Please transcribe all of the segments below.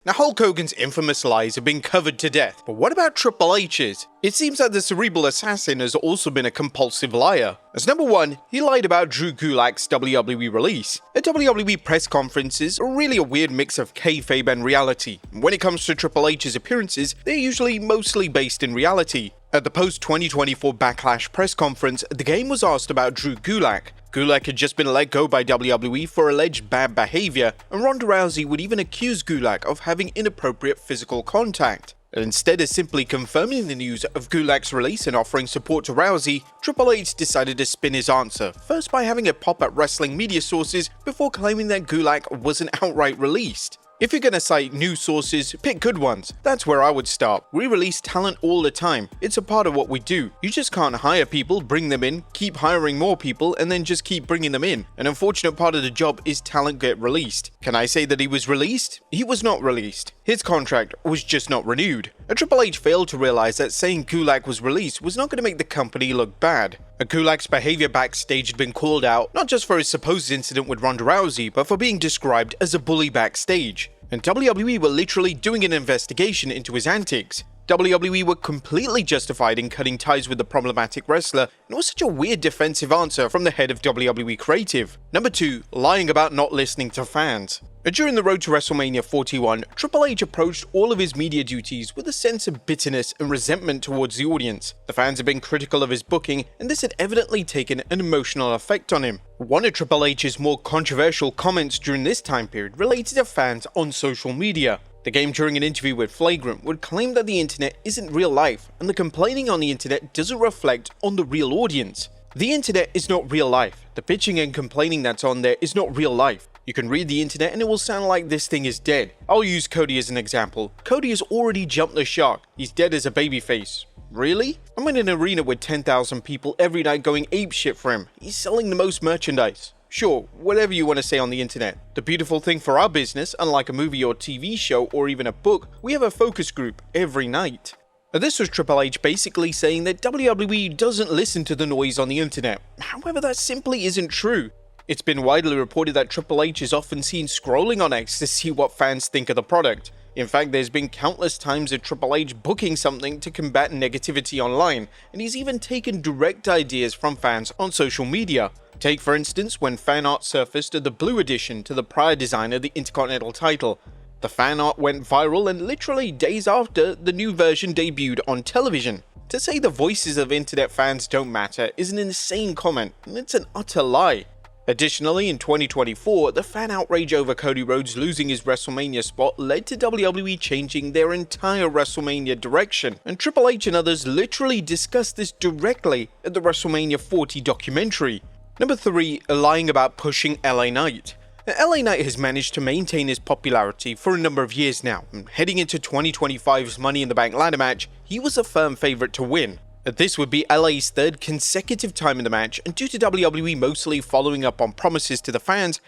Now, Hulk Hogan's infamous lies have been covered to death, but what about Triple H's? It seems that the cerebral assassin has also been a compulsive liar. As number one, he lied about Drew Gulak's WWE release. At WWE press conferences are really a weird mix of kayfabe and reality. When it comes to Triple H's appearances, they're usually mostly based in reality. At the post-2024 Backlash press conference, the game was asked about Drew Gulak. Gulak had just been let go by WWE for alleged bad behavior, and Ronda Rousey would even accuse Gulak of having inappropriate physical contact. And instead of simply confirming the news of Gulak's release and offering support to Rousey, Triple H decided to spin his answer, first by having it pop at wrestling media sources before claiming that Gulak wasn't outright released. If you're gonna cite news sources, pick good ones. That's where I would start. We release talent all the time. It's a part of what we do. You just can't hire people, bring them in, keep hiring more people, and then just keep bringing them in. An unfortunate part of the job is talent get released. Can I say that he was released? He was not released. His contract was just not renewed. And Triple H failed to realize that saying Gulak was released was not going to make the company look bad. Gulak's behavior backstage had been called out, not just for his supposed incident with Ronda Rousey, but for being described as a bully backstage. And WWE were literally doing an investigation into his antics. WWE were completely justified in cutting ties with the problematic wrestler, and it was such a weird defensive answer from the head of WWE Creative. Number 2, lying about not listening to fans. During the road to WrestleMania 41, Triple H approached all of his media duties with a sense of bitterness and resentment towards the audience. The fans had been critical of his booking, and this had evidently taken an emotional effect on him. One of Triple H's more controversial comments during this time period related to fans on social media. The game, during an interview with Flagrant, would claim that the internet isn't real life, and the complaining on the internet doesn't reflect on the real audience. The internet is not real life. The bitching and complaining that's on there is not real life. You can read the internet and it will sound like this thing is dead. I'll use Cody as an example. Cody has already jumped the shark. He's dead as a babyface. Really? I'm in an arena with 10,000 people every night going apeshit for him. He's selling the most merchandise. Sure, whatever you want to say on the internet. The beautiful thing for our business, unlike a movie or TV show or even a book, we have a focus group every night. This was Triple H basically saying that WWE doesn't listen to the noise on the internet. However, that simply isn't true. It's been widely reported that Triple H is often seen scrolling on X to see what fans think of the product. In fact, there's been countless times of Triple H booking something to combat negativity online, and he's even taken direct ideas from fans on social media. Take for instance when fan art surfaced of the blue edition to the prior design of the Intercontinental title. The fan art went viral, and literally days after, the new version debuted on television. To say the voices of internet fans don't matter is an insane comment, and it's an utter lie. Additionally, in 2024, the fan outrage over Cody Rhodes losing his WrestleMania spot led to WWE changing their entire WrestleMania direction, and Triple H and others literally discussed this directly at the WrestleMania 40 documentary. Number 3, lying about pushing LA Knight. LA Knight has managed to maintain his popularity for a number of years now, and heading into 2025's Money in the Bank ladder match, he was a firm favourite to win. This would be LA's third consecutive time in the match, and due to WWE mostly following up on promises to the fans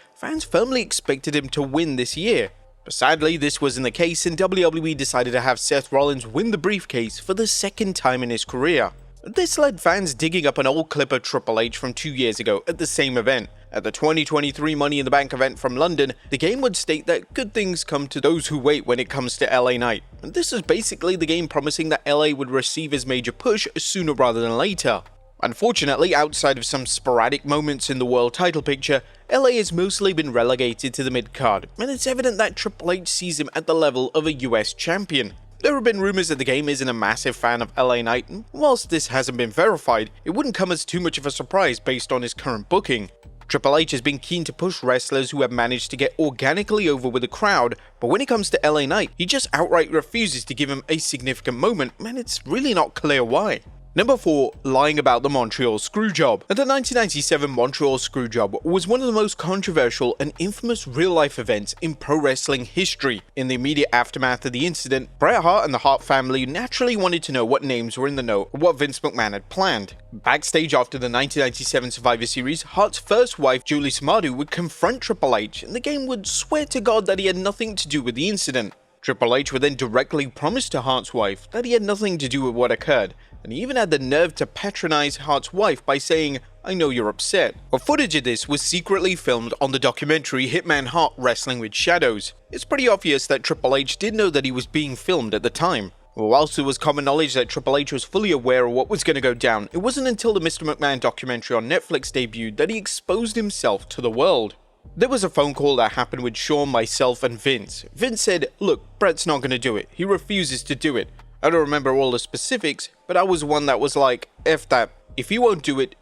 firmly expected him to win this year. But sadly, this wasn't the case, and WWE decided to have Seth Rollins win the briefcase for the second time in his career. This led fans digging up an old clip of Triple H from 2 years ago at the same event. At the 2023 Money in the Bank event from London, the game would state that good things come to those who wait when it comes to LA Knight. And this was basically the game promising that LA would receive his major push sooner rather than later. Unfortunately, outside of some sporadic moments in the world title picture, LA has mostly been relegated to the mid-card, and it's evident that Triple H sees him at the level of a US champion. There have been rumours that the game isn't a massive fan of LA Knight, and whilst this hasn't been verified, it wouldn't come as too much of a surprise based on his current booking. Triple H has been keen to push wrestlers who have managed to get organically over with the crowd, but when it comes to LA Knight, he just outright refuses to give him a significant moment, and it's really not clear why. Number 4, lying about the Montreal Screwjob. The 1997 Montreal Screwjob was one of the most controversial and infamous real-life events in pro wrestling history. In the immediate aftermath of the incident, Bret Hart and the Hart family naturally wanted to know what names were in the know of what Vince McMahon had planned. Backstage after the 1997 Survivor Series, Hart's first wife, Julie Samadu, would confront Triple H, and the game would swear to God that he had nothing to do with the incident. Triple H would then directly promise to Hart's wife that he had nothing to do with what occurred, and he even had the nerve to patronize Hart's wife by saying, I know you're upset. But footage of this was secretly filmed on the documentary Hitman Hart Wrestling with Shadows. It's pretty obvious that Triple H did know that he was being filmed at the time. Whilst it was common knowledge that Triple H was fully aware of what was going to go down, it wasn't until the Mr. McMahon documentary on Netflix debuted that he exposed himself to the world. There was a phone call that happened with Shawn, myself, and Vince. Vince said, "Look, Bret's not going to do it. He refuses to do it." I don't remember all the specifics, but I was one that was like, F that. If he won't do it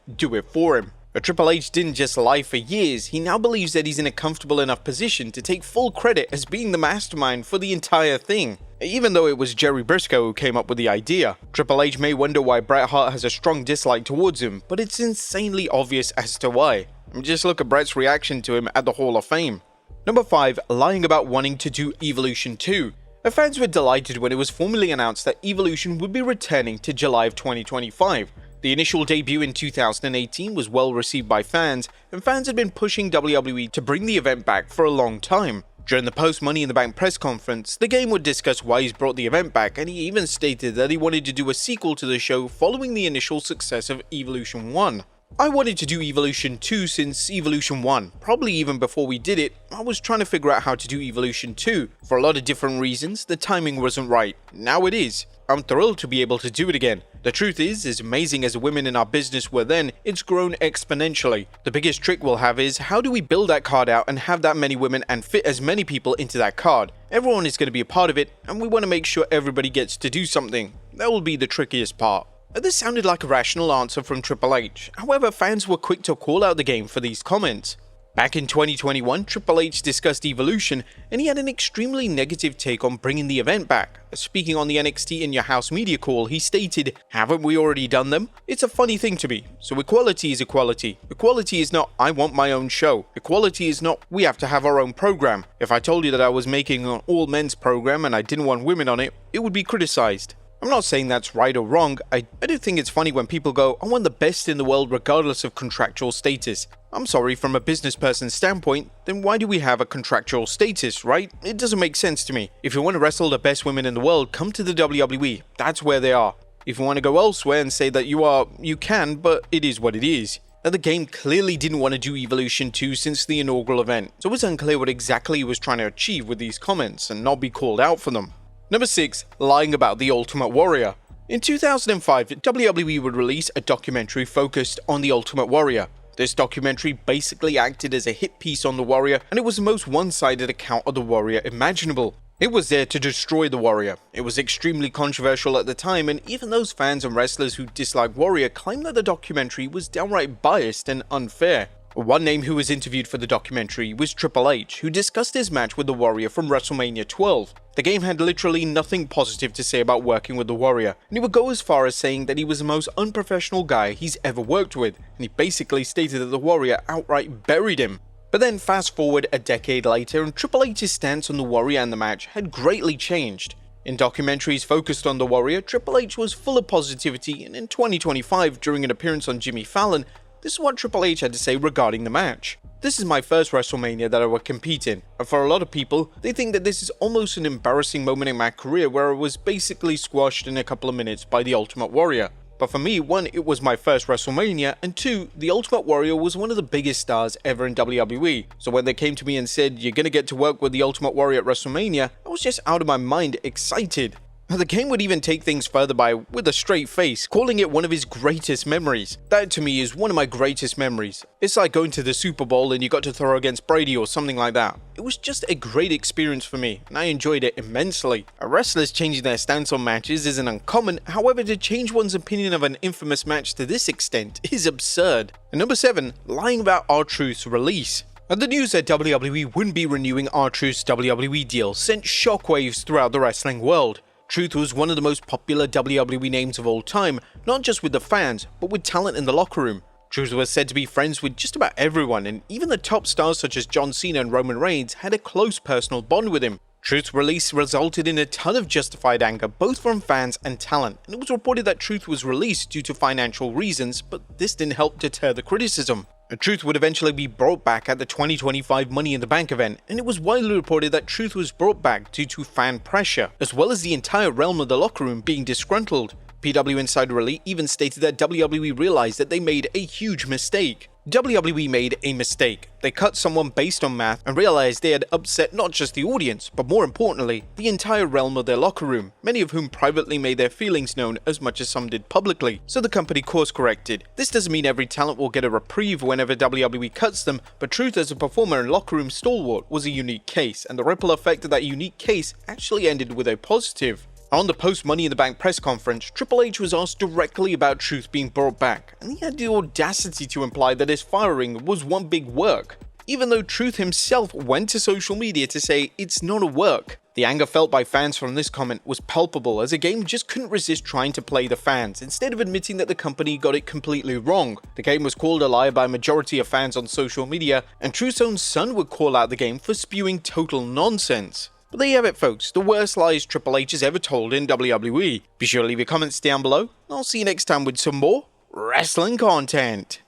for him. But Triple H didn't just lie for years, he now believes that he's in a comfortable enough position to take full credit as being the mastermind for the entire thing. Even though it was Jerry Briscoe who came up with the idea. Triple H may wonder why Bret Hart has a strong dislike towards him, but it's insanely obvious as to why. Just look at Bret's reaction to him at the Hall of Fame. Number 5. Lying about wanting to do Evolution 2. The fans were delighted when it was formally announced that Evolution would be returning to July of 2025. The initial debut in 2018 was well received by fans, and fans had been pushing WWE to bring the event back for a long time. During the post-Money in the Bank press conference, the Game would discuss why he's brought the event back, and he even stated that he wanted to do a sequel to the show following the initial success of Evolution 1. I wanted to do Evolution 2 since Evolution 1, probably even before we did it. I was trying to figure out how to do Evolution 2. For a lot of different reasons, the timing wasn't right. Now it is. I'm thrilled to be able to do it again. The truth is, as amazing as the women in our business were then, it's grown exponentially. The biggest trick we'll have is, how do we build that card out and have that many women and fit as many people into that card? Everyone is going to be a part of it, and we want to make sure everybody gets to do something. That will be the trickiest part. This sounded like a rational answer from Triple H, however fans were quick to call out the Game for these comments. Back in 2021, Triple H discussed Evolution, and he had an extremely negative take on bringing the event back. Speaking on the NXT In Your House media call, he stated, "Haven't we already done them? It's a funny thing to me. So equality is equality. Equality is not, I want my own show. Equality is not, we have to have our own program. If I told you that I was making an all-men's program and I didn't want women on it, it would be criticized." I'm not saying that's right or wrong. I do think it's funny when people go, "I want the best in the world regardless of contractual status." I'm sorry, from a business person's standpoint, then why do we have a contractual status, right? It doesn't make sense to me. If you want to wrestle the best women in the world, come to the WWE. That's where they are. If you want to go elsewhere and say that you can, but it is what it is. Now, the Game clearly didn't want to do Evolution 2 since the inaugural event, so it's unclear what exactly he was trying to achieve with these comments and not be called out for them. Number 6. Lying about the Ultimate Warrior. In 2005, WWE would release a documentary focused on the Ultimate Warrior. This documentary basically acted as a hit piece on the Warrior, and it was the most one-sided account of the Warrior imaginable. It was there to destroy the Warrior. It was extremely controversial at the time, and even those fans and wrestlers who disliked Warrior claimed that the documentary was downright biased and unfair. One name who was interviewed for the documentary was Triple H, who discussed his match with the Warrior from WrestleMania 12. The Game had literally nothing positive to say about working with the Warrior, and he would go as far as saying that he was the most unprofessional guy he's ever worked with, and he basically stated that the Warrior outright buried him. But then fast forward a decade later, and Triple H's stance on the Warrior and the match had greatly changed. In documentaries focused on the Warrior, Triple H was full of positivity, and in 2025, during an appearance on Jimmy Fallon, this is what Triple H had to say regarding the match. "This is my first WrestleMania that I would compete in, and for a lot of people, they think that this is almost an embarrassing moment in my career where I was basically squashed in a couple of minutes by the Ultimate Warrior. But for me, 1, it was my first WrestleMania, and 2, the Ultimate Warrior was one of the biggest stars ever in WWE. So when they came to me and said, 'You're gonna get to work with the Ultimate Warrior at WrestleMania,' I was just out of my mind excited." The Game would even take things further by, with a straight face, calling it one of his greatest memories. That to me is one of my greatest memories. It's like going to the Super Bowl and you got to throw against Brady or something like that. It was just a great experience for me, and I enjoyed it immensely. A wrestlers changing their stance on matches isn't uncommon, however to change one's opinion of an infamous match to this extent is absurd. And number 7, lying about R-Truth's release. And the news that WWE wouldn't be renewing R-Truth's WWE deal sent shockwaves throughout the wrestling world. Truth was one of the most popular WWE names of all time, not just with the fans, but with talent in the locker room. Truth was said to be friends with just about everyone, and even the top stars such as John Cena and Roman Reigns had a close personal bond with him. Truth's release resulted in a ton of justified anger both from fans and talent, and it was reported that Truth was released due to financial reasons, but this didn't help deter the criticism. Truth would eventually be brought back at the 2025 Money in the Bank event, and it was widely reported that Truth was brought back due to fan pressure, as well as the entire realm of the locker room being disgruntled. PW Insider Elite even stated that WWE realized that they made a huge mistake. WWE made a mistake. They cut someone based on math and realized they had upset not just the audience, but more importantly, the entire realm of their locker room, many of whom privately made their feelings known as much as some did publicly. So the company course corrected. This doesn't mean every talent will get a reprieve whenever WWE cuts them, but Truth as a performer and locker room stalwart was a unique case, and the ripple effect of that unique case actually ended with a positive. On the post-Money in the Bank press conference, Triple H was asked directly about Truth being brought back, and he had the audacity to imply that his firing was one big work, even though Truth himself went to social media to say it's not a work. The anger felt by fans from this comment was palpable, as the game just couldn't resist trying to play the fans, instead of admitting that the company got it completely wrong. The game was called a lie by a majority of fans on social media, and Truth's own son would call out the game for spewing total nonsense. But there you have it, folks, the worst lies Triple H has ever told in WWE. Be sure to leave your comments down below, and I'll see you next time with some more wrestling content.